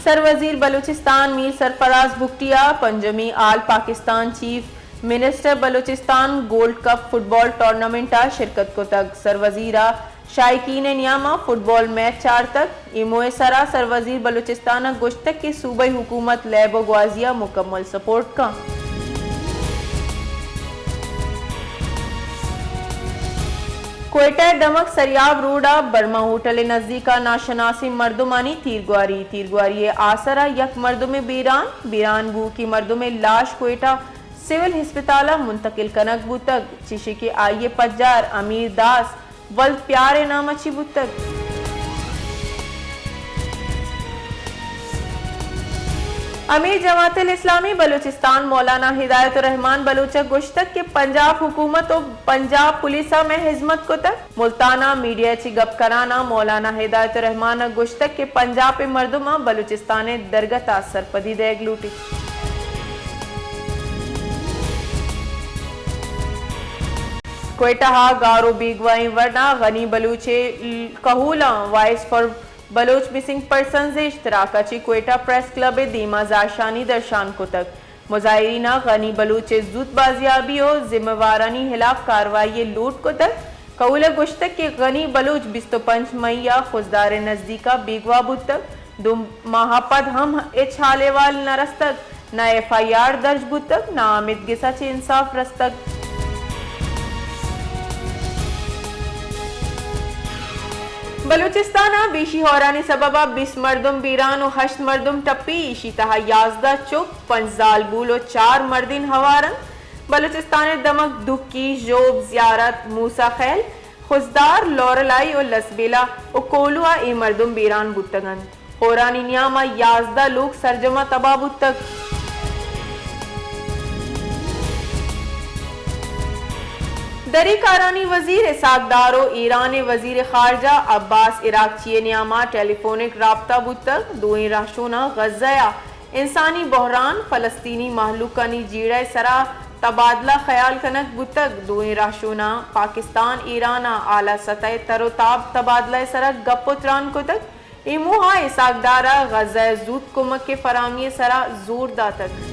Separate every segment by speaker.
Speaker 1: सरवजीर बलूचिस्तान मीर सरफराज भुगटिया पंजमी all Pakistan chief minister Balochistan gold cup football tournament शिरकत को तक सरवजीरा शायकीन नियामा फुटबॉल मैच 4 तक इमोए सरा सरवजीर बलूचिस्तान गुश्तक की सूबाई हुकूमत लैब ग्वाजिया मुकम्मल सपोर्ट का। क्वेटा दमक सरियाब रोडा बर्मा होटल नजदीका नाशनासी मर्दुमानी तीरगुआरी आसरा यक मर्दुम बीरान गू की मर्दुम लाश क्वेटा सिविल हिस्पताला मुंतकिल कनक बुतक चिशी के आइए पज्जार अमीर दास वल्द प्यारे नाम अच्छी बुतक। अमीर जमातुल इस्लामी बलूचिस्तान मौलाना हिदायतुर रहमान बलूचक गुश्तक के पंजाब हुकूमत और पंजाब पुलिसा में हिजमत को तक मुल्ताना मीडिया ची गप कराना मौलाना हिदायतुर रहमान गुश्तक के पंजाब मर्दुमा बलूचिस्तान दरगता सरपदी देग लूटी। क्वेटा गारो बीगवाई वरना गनी बलूचे कहूला voice for Baloch missing person से इश्तराकाची क्वेटा प्रेस क्लब दीमा जाशानी दर्शान को तक मुजाहिरीना गनी बलूचे जूत बाजियाबी और जिम्मेवारानी हिलाफ कार्रवाई लूट को तक कौल गुश्तक के गनी बलूच 25 मई या खुजदार नजदीका बीगवा बुतक 2 माह पद हम एच हालेवाल न रस्तक न FIR दर्ज बुतक न आमिद गिसा चे इंसाफ रस्तक। बलूचिस्तान बीशी होरानी सबबा 20 मर्दुम बीरान और 8 मर्दुम टप्पी इशी तहा 11 चुप 5 जालबूल और 4 मर्दिन हवारन बलूचिस्तान दमक दुक्की जोब जियारत मूसा खैल खुजदार लौरलाई और लसबेला और कोलुआ ए मर्दुम बीरान बुतगन होरानी नियामा 11 लोग सरजमा तबा बुतक। दरी कारानी वजीर इसाकदारो ईरान वजीर खारजा अब्बास इराकची नियामा टेलीफोनिक राब्ता बुतक दोई राशोना गज़्ज़ा इंसानी बहरान फलस्तीनी महलूकानी जीड़ा सरा तबादला ख्याल कनक बुतक दोई राशोना पाकिस्तान ईराना आला सतह तरोताब तबादला सरा गप्पोत्रान को तक इमुहा इसाकदारा गज़्ज़ा जूत कुमक के फरामी सरा जोर दातक।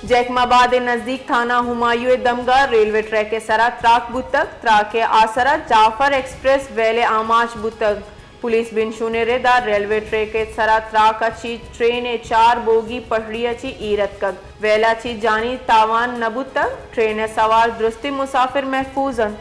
Speaker 1: जैकमाबाद नजदीक थाना हुमायूं दमगा रेलवे ट्रैक के सरा त्राक बुतक त्राक के आसरा जाफर एक्सप्रेस वेले आमाश बुतक पुलिस बिन शुने रेदार रेलवे ट्रैक के सरा त्राक अच्छी ट्रेन 4 बोगी पटड़ी अच्छी ईरत कक वेला अच्छी जानी तावान नबुतक ट्रेन सवार दुरुस्ती मुसाफिर महफूजन।